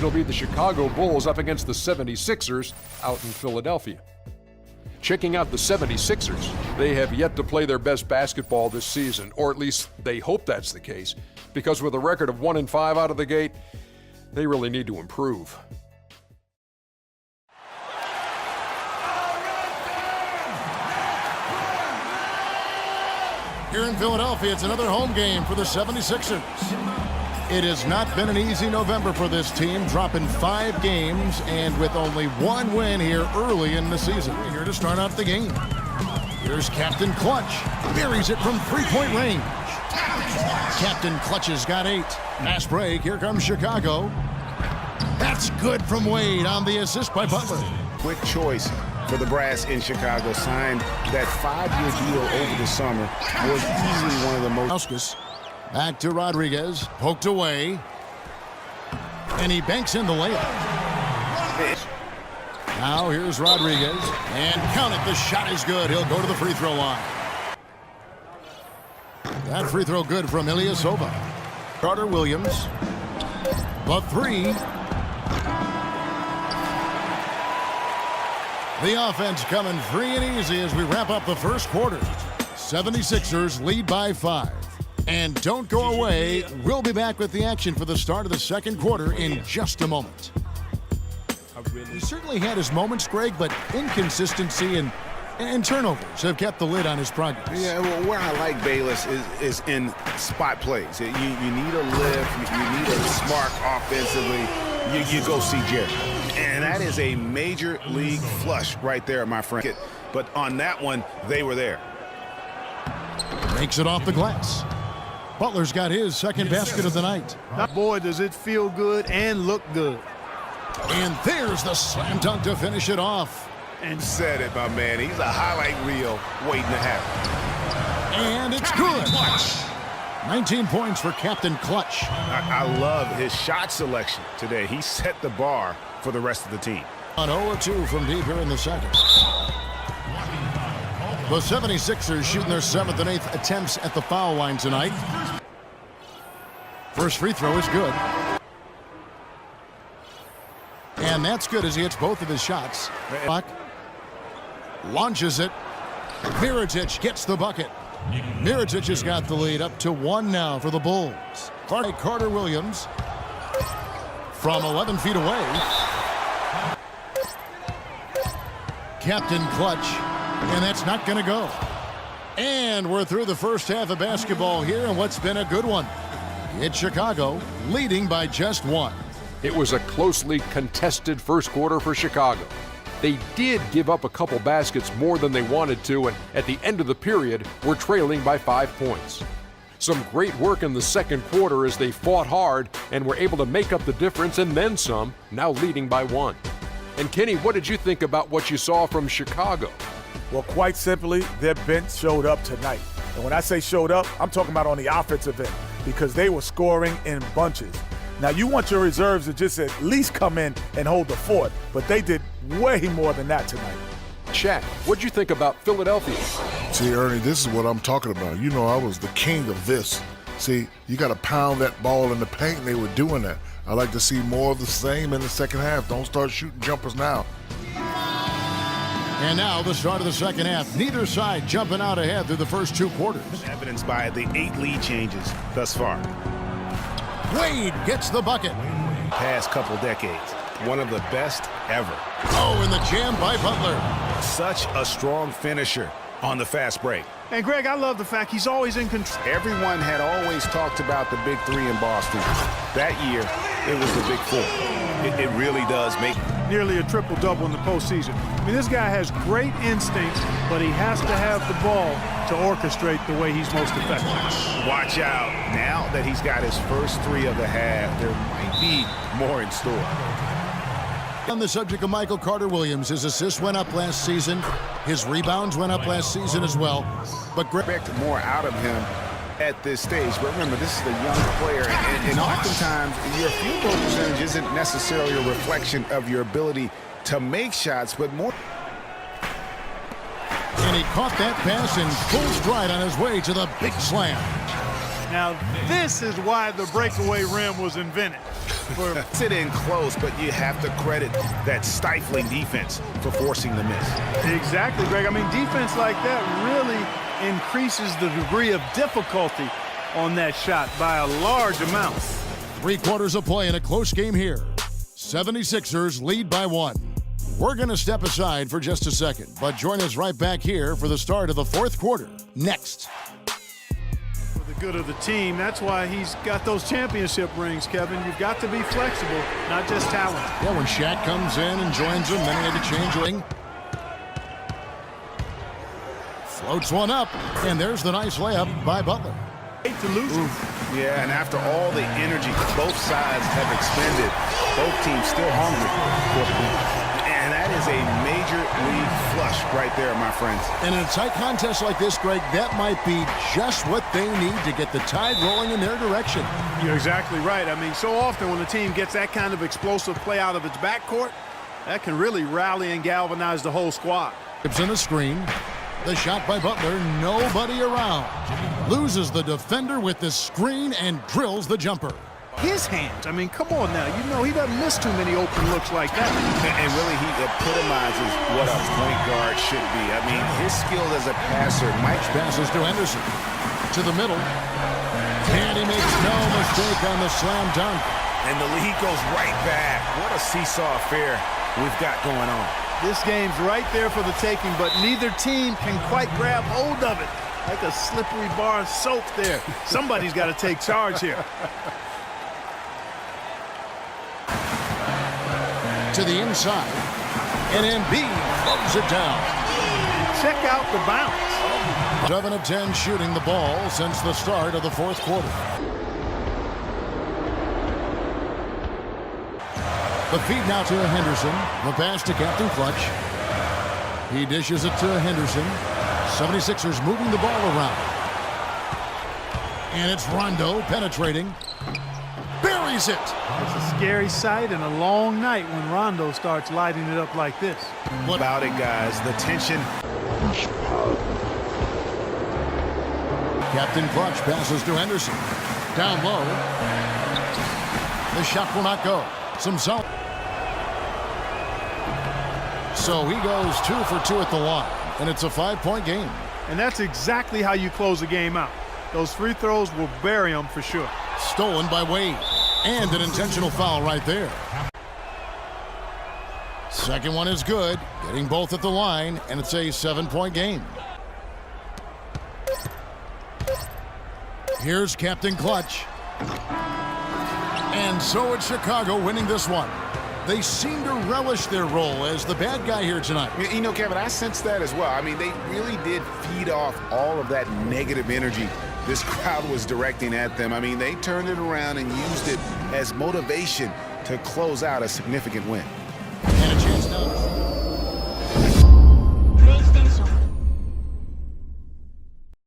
It'll be the Chicago Bulls up against the 76ers out in Philadelphia. Checking out the 76ers, they have yet to play their best basketball this season, or at least they hope that's the case, because with a record of 1-5 out of the gate, they really need to improve. Here in Philadelphia, it's another home game for the 76ers. It has not been an easy November for this team, dropping 5 games and with only 1 win here early in the season. Here to start out the game. Here's Captain Clutch. Buries it from 3-point range. Captain Clutch has got 8. Fast break. Here comes Chicago. That's good from Wade on the assist by Butler. Quick choice for the brass in Chicago. Signed that 5-year deal over the summer. Was easily one of the most. Back to Rodriguez, poked away, and he banks in the layup. Now here's Rodriguez, and count it, the shot is good. He'll go to the free throw line. That free throw good from Ilyasova. Carter Williams, the 3. The offense coming free and easy as we wrap up the first quarter. 76ers lead by 5. And don't go away. We'll be back with the action for the start of the second quarter in just a moment. He certainly had his moments, Greg, but inconsistency and turnovers have kept the lid on his progress. Yeah, well, where I like Bayless is in spot plays. You need a lift. You need a spark offensively. You go see Jerry. And that is a major league flush right there, my friend. But on that one, they were there. Makes it off the glass. Butler's got his second basket of the night. Boy, does it feel good and look good. And there's the slam dunk to finish it off. And said it, my man. He's a highlight reel waiting to happen. And it's good. 19 points for Captain Clutch. I love his shot selection today. He set the bar for the rest of the team. On 0-2 from deep here in the second. The 76ers shooting their 7th and 8th attempts at the foul line tonight. First free throw is good. And that's good as he hits both of his shots. Launches it. Mirotic gets the bucket. Mirotic has got the lead up to 1 now for the Bulls. Carter Williams from 11 feet away. Captain Clutch. And that's not going to go. And we're through the first half of basketball here, and what's been a good one. It's Chicago leading by just 1. It was a closely contested first quarter for Chicago. They did give up a couple baskets more than they wanted to, and at the end of the period, were trailing by 5 points. Some great work in the second quarter as they fought hard and were able to make up the difference and then some, now leading by 1. And Kenny, what did you think about what you saw from Chicago? Well, quite simply, their bench showed up tonight. And when I say showed up, I'm talking about on the offensive end because they were scoring in bunches. Now, you want your reserves to just at least come in and hold the fort, but they did way more than that tonight. Shaq, what'd you think about Philadelphia? See, Ernie, this is what I'm talking about. You know, I was the king of this. See, you got to pound that ball in the paint, and they were doing that. I like to see more of the same in the second half. Don't start shooting jumpers now. And now the start of the second half. Neither side jumping out ahead through the first 2 quarters. Evidenced by the 8 lead changes thus far. Wade gets the bucket. Past couple decades, one of the best ever. Oh, and the jam by Butler. Such a strong finisher on the fast break. And Greg, I love the fact he's always in control. Everyone had always talked about the big 3 in Boston. That year, it was the big 4. It really does make nearly a triple-double in the postseason. I mean, this guy has great instincts, but he has to have the ball to orchestrate the way he's most effective. Watch out. Now that he's got his first 3 of the half, there might be more in store. On the subject of Michael Carter Williams, his assists went up last season. His rebounds went up last season as well. But Greg expect more out of him at this stage. But remember, this is a young player, and oftentimes your field goal percentage isn't necessarily a reflection of your ability to make shots, but more. And he caught that pass in full stride on his way to the big slam. Now, this is why the breakaway rim was invented. Sit in close, but you have to credit that stifling defense for forcing the miss. Exactly, Greg. I mean, defense like that really increases the degree of difficulty on that shot by a large amount. 3 quarters of play in a close game here. 76ers lead by 1. We're going to step aside for just a second, but join us right back here for the start of the 4th quarter. Next. For the good of the team, that's why he's got those championship rings, Kevin. You've got to be flexible, not just talent. Yeah, when Shaq comes in and joins him, then he had to change ring. Floats one up, and there's the nice layup by Butler. Hate to lose it. Yeah, and after all the energy both sides have expended, both teams still hungry for the win. And that is a major league flush right there, my friends. And in a tight contest like this, Greg, that might be just what they need to get the tide rolling in their direction. You're exactly right. I mean, so often when the team gets that kind of explosive play out of its backcourt, that can really rally and galvanize the whole squad. It's in a screen. The shot by Butler, nobody around. Loses the defender with the screen and drills the jumper. His hands, I mean, come on now. You know he doesn't miss too many open looks like that. And really, he epitomizes what a point guard should be. I mean, his skill as a passer might... Passes to Henderson. To the middle. And he makes no mistake on the slam dunk. And the lead goes right back. What a seesaw affair we've got going on. This game's right there for the taking, but neither team can quite grab hold of it. Like a slippery bar of soap there. Somebody's got to take charge here. To the inside. And Embiid loves it down. Check out the bounce. 7 of 10 shooting the ball since the start of the 4th quarter. The feed now to Henderson. The pass to Captain Clutch. He dishes it to Henderson. 76ers moving the ball around. And it's Rondo penetrating. Buries it. It's a scary sight and a long night when Rondo starts lighting it up like this. What about it, guys? The tension. Captain Clutch passes to Henderson. Down low. The shot will not go. Some zone. So he goes 2 for 2 at the line, and it's a 5-point game. And that's exactly how you close a game out. Those free throws will bury them for sure. Stolen by Wade. And an intentional foul right there. Second one is good. Getting both at the line, and it's a 7-point game. Here's Captain Clutch. And so it's Chicago winning this one. They seem to relish their role as the bad guy here tonight. You know, Kevin, I sense that as well. I mean, they really did feed off all of that negative energy this crowd was directing at them. I mean, they turned it around and used it as motivation to close out a significant win.